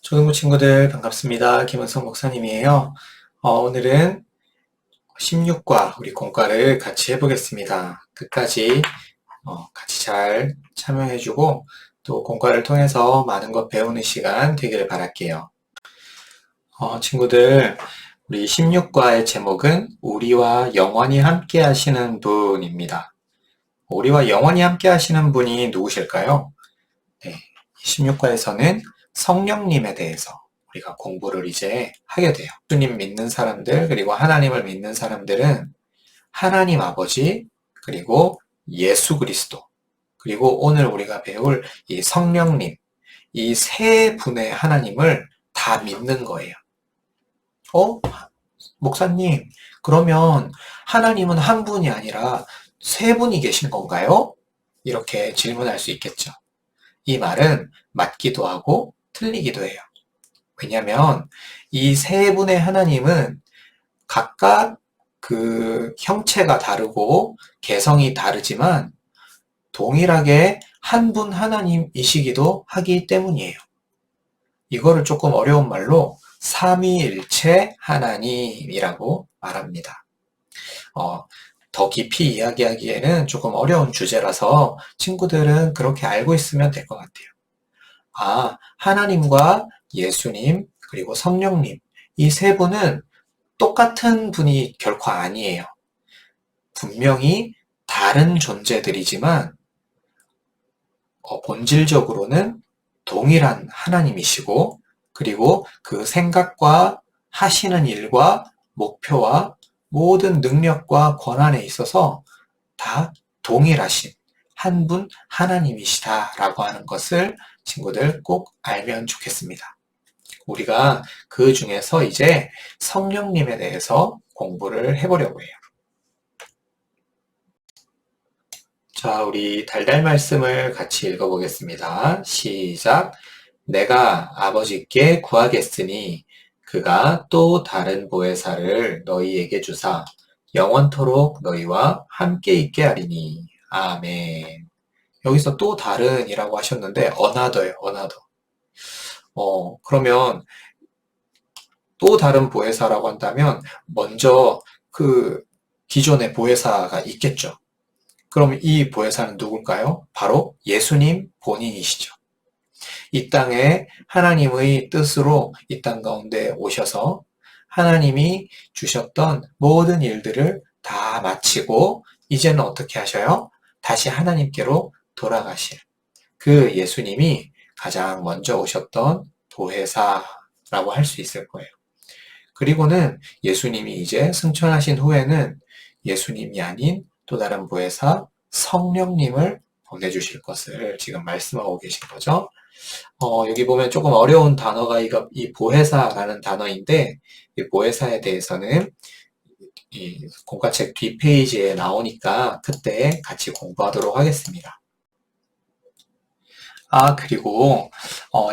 초등부 친구들 반갑습니다. 김은성 목사님이에요. 오늘은 16과 우리 공과를 같이 해보겠습니다. 끝까지 같이 잘 참여해주고 또 공과를 통해서 많은 것 배우는 시간 되기를 바랄게요. 친구들, 우리 16과의 제목은 우리와 영원히 함께 하시는 분입니다. 우리와 영원히 함께 하시는 분이 누구실까요? 네, 16과에서는 성령님에 대해서 우리가 공부를 이제 하게 돼요. 주님 믿는 사람들, 그리고 하나님을 믿는 사람들은 하나님 아버지, 그리고 예수 그리스도, 그리고 오늘 우리가 배울 이 성령님, 이 세 분의 하나님을 다 믿는 거예요. 목사님, 그러면 하나님은 한 분이 아니라 세 분이 계신 건가요? 이렇게 질문할 수 있겠죠. 이 말은 맞기도 하고 틀리기도 해요. 왜냐하면 이 세 분의 하나님은 각각 그 형체가 다르고 개성이 다르지만 동일하게 한 분 하나님이시기도 하기 때문이에요. 이거를 조금 어려운 말로 삼위일체 하나님이라고 말합니다. 더 깊이 이야기하기에는 조금 어려운 주제라서 친구들은 그렇게 알고 있으면 될 것 같아요. 하나님과 예수님, 그리고 성령님, 이 세 분은 똑같은 분이 결코 아니에요. 분명히 다른 존재들이지만 본질적으로는 동일한 하나님이시고, 그리고 그 생각과 하시는 일과 목표와 모든 능력과 권한에 있어서 다 동일하신 한 분 하나님이시다라고 하는 것을 친구들 꼭 알면 좋겠습니다. 우리가 그 중에서 이제 성령님에 대해서 공부를 해보려고 해요. 자, 우리 달달 말씀을 같이 읽어보겠습니다. 시작. 내가 아버지께 구하겠으니 그가 또 다른 보혜사를 너희에게 주사 영원토록 너희와 함께 있게 하리니. 아멘. 여기서 또 다른이라고 하셨는데 another예요, another. 그러면 또 다른 보혜사라고 한다면 먼저 그 기존의 보혜사가 있겠죠. 그럼 이 보혜사는 누굴까요? 바로 예수님 본인이시죠. 이 땅에 하나님의 뜻으로 이 땅 가운데 오셔서 하나님이 주셨던 모든 일들을 다 마치고 이제는 어떻게 하셔요? 다시 하나님께로 돌아가실 그 예수님이 가장 먼저 오셨던 보혜사라고 할 수 있을 거예요. 그리고는 예수님이 이제 승천하신 후에는 예수님이 아닌 또 다른 보혜사 성령님을 보내주실 것을 지금 말씀하고 계신 거죠. 여기 보면 조금 어려운 단어가 이 보혜사라는 단어인데 이 보혜사에 대해서는 이 공과책 뒷페이지에 나오니까 그때 같이 공부하도록 하겠습니다. 그리고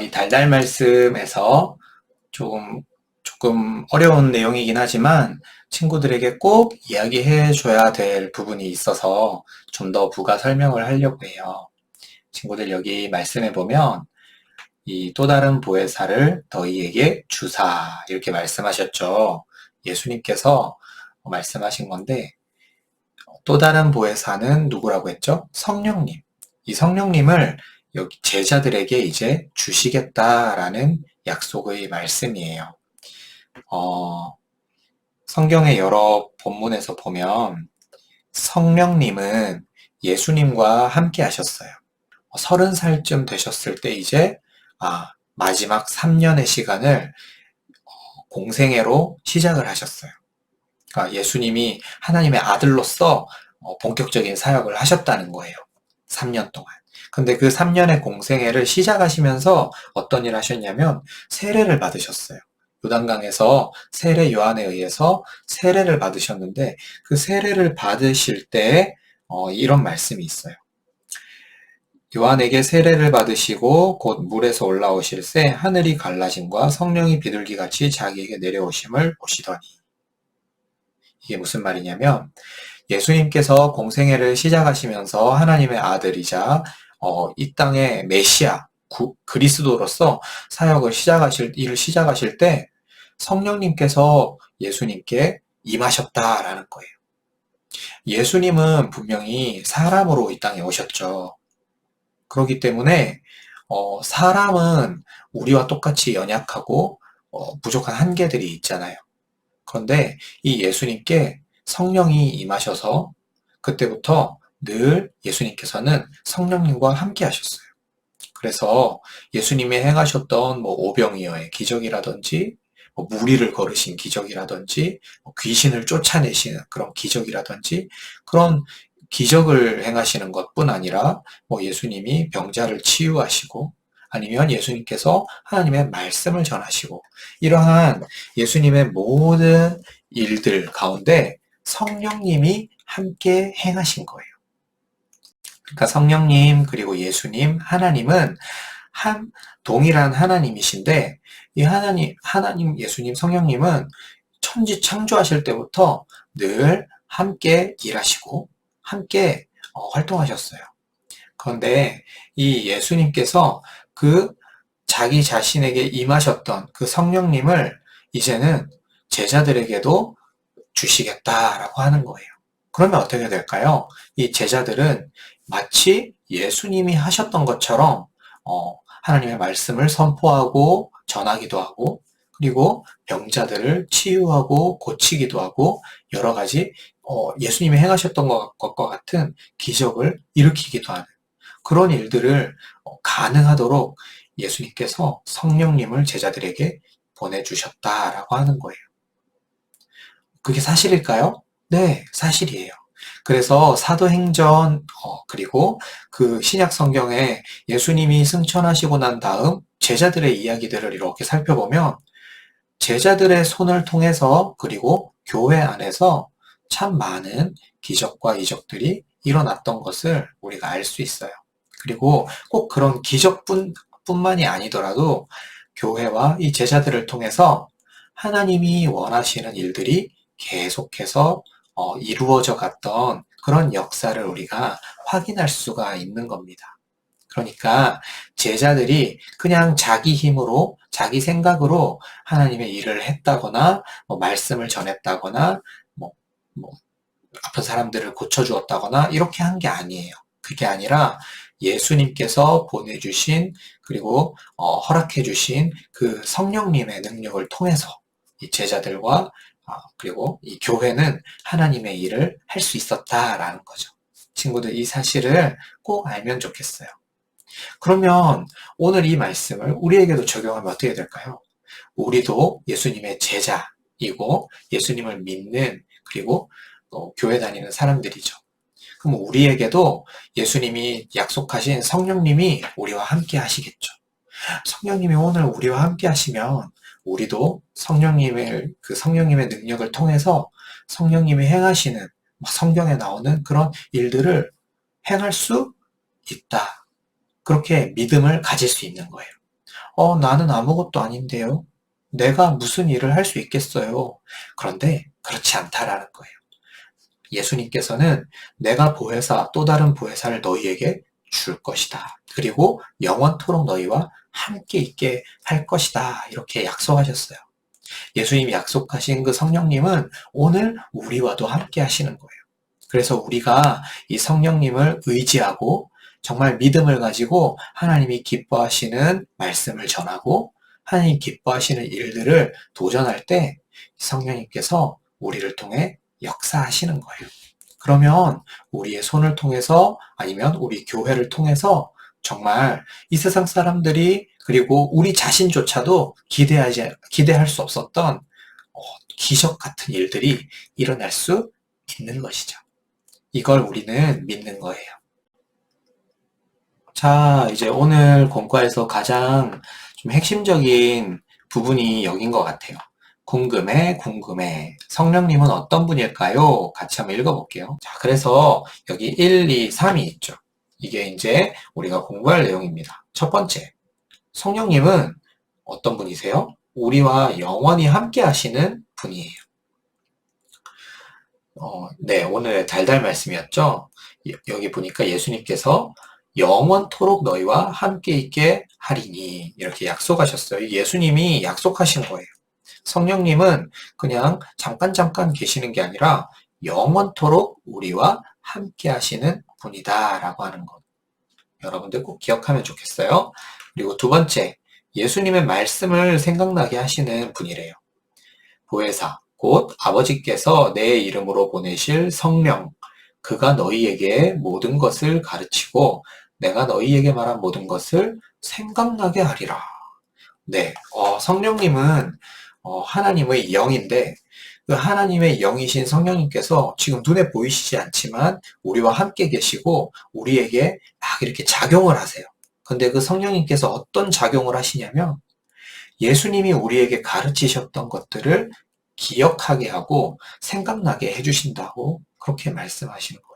이 달달 말씀에서 조금 어려운 내용이긴 하지만 친구들에게 꼭 이야기해 줘야 될 부분이 있어서 좀 더 부가 설명을 하려고 해요. 친구들 여기 말씀해 보면 이 또 다른 보혜사를 너희에게 주사 이렇게 말씀하셨죠. 예수님께서 말씀하신 건데 또 다른 보혜사는 누구라고 했죠? 성령님. 이 성령님을 여기 제자들에게 이제 주시겠다라는 약속의 말씀이에요. 성경의 여러 본문에서 보면 성령님은 예수님과 함께 하셨어요. 30살쯤 되셨을 때 이제 마지막 3년의 시간을 공생애로 시작을 하셨어요. 그러니까 예수님이 하나님의 아들로서 본격적인 사역을 하셨다는 거예요. 3년 동안. 근데 그 3년의 공생애를 시작하시면서 어떤 일을 하셨냐면 세례를 받으셨어요. 요단강에서 세례 요한에 의해서 세례를 받으셨는데 그 세례를 받으실 때 이런 말씀이 있어요. 요한에게 세례를 받으시고 곧 물에서 올라오실새 하늘이 갈라짐과 성령이 비둘기같이 자기에게 내려오심을 보시더니. 이게 무슨 말이냐면 예수님께서 공생애를 시작하시면서 하나님의 아들이자 이 땅의 메시아, 그리스도로서 일을 시작하실 때 성령님께서 예수님께 임하셨다라는 거예요. 예수님은 분명히 사람으로 이 땅에 오셨죠. 그렇기 때문에 사람은 우리와 똑같이 연약하고 부족한 한계들이 있잖아요. 그런데 이 예수님께 성령이 임하셔서 그때부터 늘 예수님께서는 성령님과 함께 하셨어요. 그래서 예수님이 행하셨던 오병이어의 기적이라든지 무리를 걸으신 기적이라든지 귀신을 쫓아내시는 그런 기적이라든지 그런 기적을 행하시는 것뿐 아니라 예수님이 병자를 치유하시고 아니면 예수님께서 하나님의 말씀을 전하시고 이러한 예수님의 모든 일들 가운데 성령님이 함께 행하신 거예요. 그러니까 성령님 그리고 예수님, 하나님은 동일한 하나님이신데 이 하나님, 예수님, 성령님은 천지 창조하실 때부터 늘 함께 일하시고 함께 활동하셨어요. 그런데 이 예수님께서 그 자기 자신에게 임하셨던 그 성령님을 이제는 제자들에게도 주시겠다라고 하는 거예요. 그러면 어떻게 될까요? 이 제자들은 마치 예수님이 하셨던 것처럼 하나님의 말씀을 선포하고 전하기도 하고 그리고 병자들을 치유하고 고치기도 하고 여러 가지 예수님이 행하셨던 것과 같은 기적을 일으키기도 하는 그런 일들을 가능하도록 예수님께서 성령님을 제자들에게 보내주셨다라고 하는 거예요. 그게 사실일까요? 네, 사실이에요. 그래서 사도행전 그리고 그 신약 성경에 예수님이 승천하시고 난 다음 제자들의 이야기들을 이렇게 살펴보면 제자들의 손을 통해서 그리고 교회 안에서 참 많은 기적과 이적들이 일어났던 것을 우리가 알 수 있어요. 그리고 꼭 그런 기적뿐만이 아니더라도 교회와 이 제자들을 통해서 하나님이 원하시는 일들이 계속해서 이루어져 갔던 그런 역사를 우리가 확인할 수가 있는 겁니다. 그러니까 제자들이 그냥 자기 힘으로 자기 생각으로 하나님의 일을 했다거나 말씀을 전했다거나 뭐, 뭐 아픈 사람들을 고쳐주었다거나 이렇게 한 게 아니에요. 그게 아니라 예수님께서 보내주신 그리고 허락해 주신 그 성령님의 능력을 통해서 이 제자들과 그리고 이 교회는 하나님의 일을 할 수 있었다라는 거죠. 친구들 이 사실을 꼭 알면 좋겠어요. 그러면 오늘 이 말씀을 우리에게도 적용하면 어떻게 될까요? 우리도 예수님의 제자이고 예수님을 믿는 그리고 교회 다니는 사람들이죠. 그럼 우리에게도 예수님이 약속하신 성령님이 우리와 함께 하시겠죠. 성령님이 오늘 우리와 함께 하시면 우리도 성령님의 능력을 통해서 성령님이 행하시는 성경에 나오는 그런 일들을 행할 수 있다. 그렇게 믿음을 가질 수 있는 거예요. 나는 아무것도 아닌데요. 내가 무슨 일을 할 수 있겠어요. 그런데 그렇지 않다라는 거예요. 예수님께서는 내가 보혜사 또 다른 보혜사를 너희에게 줄 것이다. 그리고 영원토록 너희와 함께 있게 할 것이다. 이렇게 약속하셨어요. 예수님이 약속하신 그 성령님은 오늘 우리와도 함께 하시는 거예요. 그래서 우리가 이 성령님을 의지하고 정말 믿음을 가지고 하나님이 기뻐하시는 말씀을 전하고 하나님 기뻐하시는 일들을 도전할 때 성령님께서 우리를 통해 역사하시는 거예요. 그러면 우리의 손을 통해서 아니면 우리 교회를 통해서 정말 이 세상 사람들이 그리고 우리 자신조차도 기대할 수 없었던 기적 같은 일들이 일어날 수 있는 것이죠. 이걸 우리는 믿는 거예요. 자, 이제 오늘 공과에서 가장 좀 핵심적인 부분이 여긴 것 같아요. 궁금해. 성령님은 어떤 분일까요? 같이 한번 읽어볼게요. 자, 그래서 여기 1, 2, 3이 있죠. 이게 이제 우리가 공부할 내용입니다. 첫 번째, 성령님은 어떤 분이세요? 우리와 영원히 함께 하시는 분이에요. 네, 오늘의 달달 말씀이었죠. 여기 보니까 예수님께서 영원토록 너희와 함께 있게 하리니 이렇게 약속하셨어요. 예수님이 약속하신 거예요. 성령님은 그냥 잠깐 계시는 게 아니라 영원토록 우리와 함께 하시는 분이다 라고 하는 것. 여러분들 꼭 기억하면 좋겠어요. 그리고 두 번째, 예수님의 말씀을 생각나게 하시는 분이래요. 보혜사, 곧 아버지께서 내 이름으로 보내실 성령, 그가 너희에게 모든 것을 가르치고 내가 너희에게 말한 모든 것을 생각나게 하리라. 네, 성령님은 하나님의 영인데 그 하나님의 영이신 성령님께서 지금 눈에 보이시지 않지만 우리와 함께 계시고 우리에게 막 이렇게 작용을 하세요. 근데 그 성령님께서 어떤 작용을 하시냐면 예수님이 우리에게 가르치셨던 것들을 기억하게 하고 생각나게 해주신다고 그렇게 말씀하시는 거예요.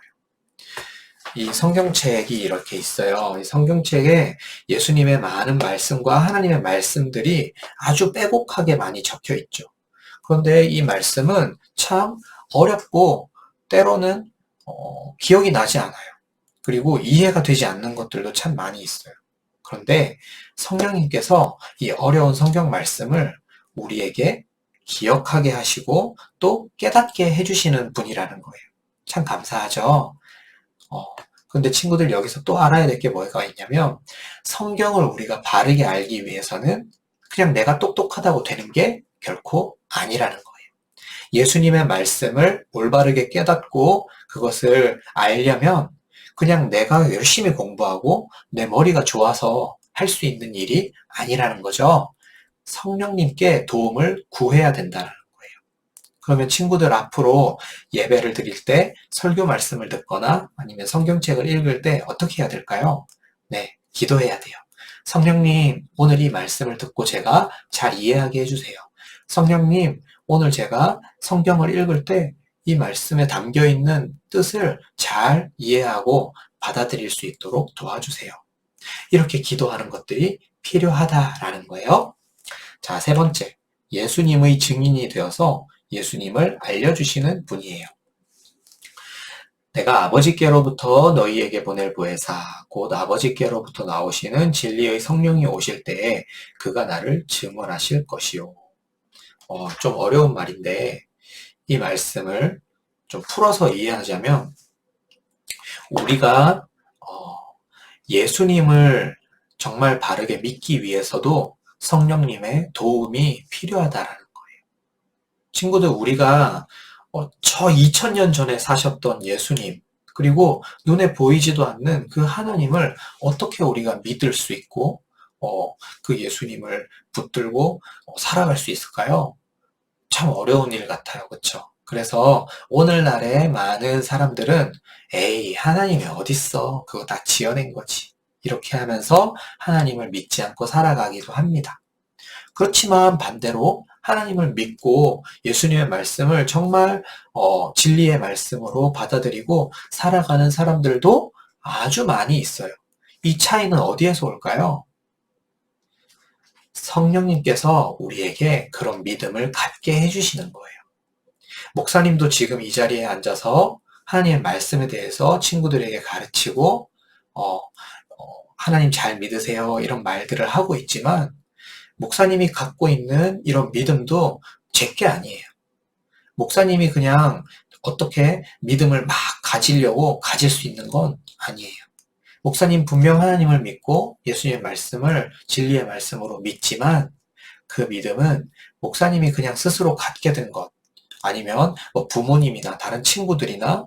이 성경책이 이렇게 있어요. 이 성경책에 예수님의 많은 말씀과 하나님의 말씀들이 아주 빼곡하게 많이 적혀 있죠. 그런데 이 말씀은 참 어렵고 때로는 기억이 나지 않아요. 그리고 이해가 되지 않는 것들도 참 많이 있어요. 그런데 성령님께서 이 어려운 성경 말씀을 우리에게 기억하게 하시고 또 깨닫게 해주시는 분이라는 거예요. 참 감사하죠? 근데 친구들 여기서 또 알아야 될 게 뭐가 있냐면 성경을 우리가 바르게 알기 위해서는 그냥 내가 똑똑하다고 되는 게 결코 아니라는 거예요. 예수님의 말씀을 올바르게 깨닫고 그것을 알려면 그냥 내가 열심히 공부하고 내 머리가 좋아서 할 수 있는 일이 아니라는 거죠. 성령님께 도움을 구해야 된다는 거예요. 그러면 친구들 앞으로 예배를 드릴 때 설교 말씀을 듣거나 아니면 성경책을 읽을 때 어떻게 해야 될까요? 네, 기도해야 돼요. 성령님, 오늘 이 말씀을 듣고 제가 잘 이해하게 해주세요. 성령님, 오늘 제가 성경을 읽을 때 이 말씀에 담겨 있는 뜻을 잘 이해하고 받아들일 수 있도록 도와주세요. 이렇게 기도하는 것들이 필요하다라는 거예요. 자, 세 번째, 예수님의 증인이 되어서 예수님을 알려주시는 분이에요. 내가 아버지께로부터 너희에게 보낼 보혜사, 곧 아버지께로부터 나오시는 진리의 성령이 오실 때에 그가 나를 증언하실 것이요. 좀 어려운 말인데 이 말씀을 좀 풀어서 이해하자면 우리가 예수님을 정말 바르게 믿기 위해서도 성령님의 도움이 필요하다라는 거예요. 친구들, 우리가 저 2000년 전에 사셨던 예수님, 그리고 눈에 보이지도 않는 그 하나님을 어떻게 우리가 믿을 수 있고 그 예수님을 붙들고 살아갈 수 있을까요? 참 어려운 일 같아요. 그렇죠? 그래서 오늘날의 많은 사람들은 에이, 하나님이 어딨어? 그거 다 지어낸 거지. 이렇게 하면서 하나님을 믿지 않고 살아가기도 합니다. 그렇지만 반대로 하나님을 믿고 예수님의 말씀을 정말 진리의 말씀으로 받아들이고 살아가는 사람들도 아주 많이 있어요. 이 차이는 어디에서 올까요? 성령님께서 우리에게 그런 믿음을 갖게 해주시는 거예요. 목사님도 지금 이 자리에 앉아서 하나님의 말씀에 대해서 친구들에게 가르치고 하나님 잘 믿으세요 이런 말들을 하고 있지만 목사님이 갖고 있는 이런 믿음도 제게 아니에요. 목사님이 그냥 어떻게 믿음을 막 가지려고 가질 수 있는 건 아니에요. 목사님 분명 하나님을 믿고 예수님의 말씀을 진리의 말씀으로 믿지만 그 믿음은 목사님이 그냥 스스로 갖게 된 것, 아니면 뭐 부모님이나 다른 친구들이나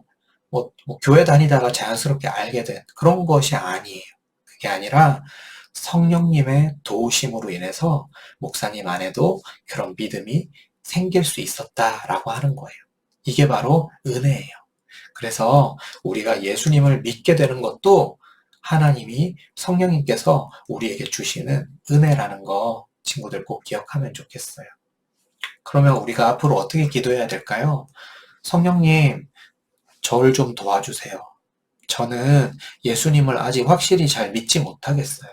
뭐 교회 다니다가 자연스럽게 알게 된 그런 것이 아니에요. 그게 아니라 성령님의 도우심으로 인해서 목사님 안에도 그런 믿음이 생길 수 있었다라고 하는 거예요. 이게 바로 은혜예요. 그래서 우리가 예수님을 믿게 되는 것도 하나님이 성령님께서 우리에게 주시는 은혜라는 거 친구들 꼭 기억하면 좋겠어요. 그러면 우리가 앞으로 어떻게 기도해야 될까요? 성령님, 저를 좀 도와주세요. 저는 예수님을 아직 확실히 잘 믿지 못하겠어요.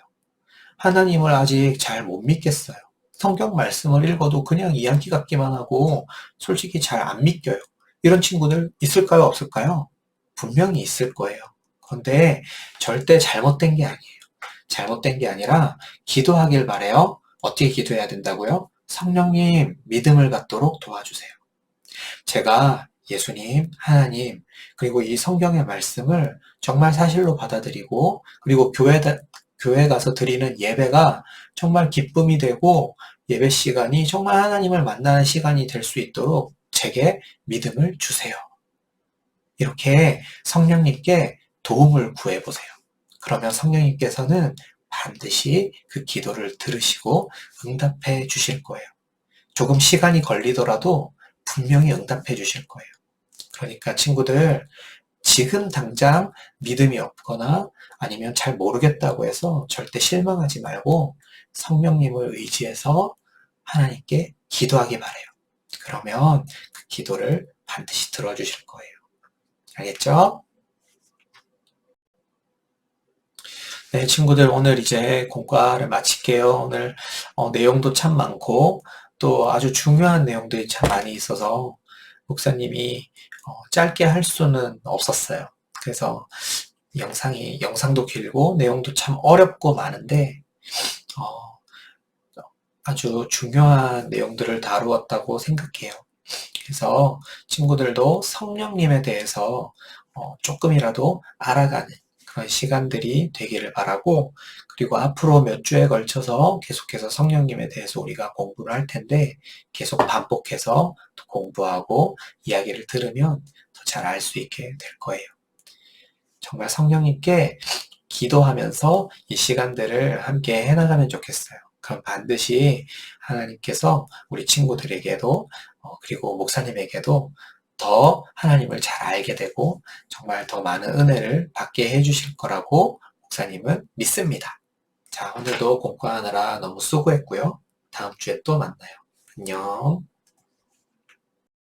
하나님을 아직 잘 못 믿겠어요. 성경 말씀을 읽어도 그냥 이야기 같기만 하고 솔직히 잘 안 믿겨요. 이런 친구들 있을까요? 없을까요? 분명히 있을 거예요. 그런데 절대 잘못된 게 아니에요. 잘못된 게 아니라 기도하길 바래요. 어떻게 기도해야 된다고요? 성령님 믿음을 갖도록 도와주세요. 제가 예수님, 하나님, 그리고 이 성경의 말씀을 정말 사실로 받아들이고, 그리고 교회 가서 드리는 예배가 정말 기쁨이 되고, 예배 시간이 정말 하나님을 만나는 시간이 될 수 있도록 제게 믿음을 주세요. 이렇게 성령님께 도움을 구해보세요. 그러면 성령님께서는 반드시 그 기도를 들으시고 응답해 주실 거예요. 조금 시간이 걸리더라도 분명히 응답해 주실 거예요. 그러니까 친구들, 지금 당장 믿음이 없거나 아니면 잘 모르겠다고 해서 절대 실망하지 말고 성령님을 의지해서 하나님께 기도하기 바래요. 그러면 그 기도를 반드시 들어주실 거예요. 알겠죠? 네, 친구들, 오늘 이제 공과를 마칠게요. 오늘 내용도 참 많고 또 아주 중요한 내용들이 참 많이 있어서 목사님이 짧게 할 수는 없었어요. 그래서 영상도 길고 내용도 참 어렵고 많은데 어, 아주 중요한 내용들을 다루었다고 생각해요. 그래서 친구들도 성령님에 대해서 조금이라도 알아가는 그런 시간들이 되기를 바라고, 그리고 앞으로 몇 주에 걸쳐서 계속해서 성령님에 대해서 우리가 공부를 할 텐데 계속 반복해서 공부하고 이야기를 들으면 더 잘 알 수 있게 될 거예요. 정말 성령님께 기도하면서 이 시간들을 함께 해나가면 좋겠어요. 그럼 반드시 하나님께서 우리 친구들에게도 그리고 목사님에게도 더 하나님을 잘 알게 되고 정말 더 많은 은혜를 받게 해주실 거라고 목사님은 믿습니다. 자, 오늘도 공부하느라 너무 수고했고요. 다음 주에 또 만나요. 안녕.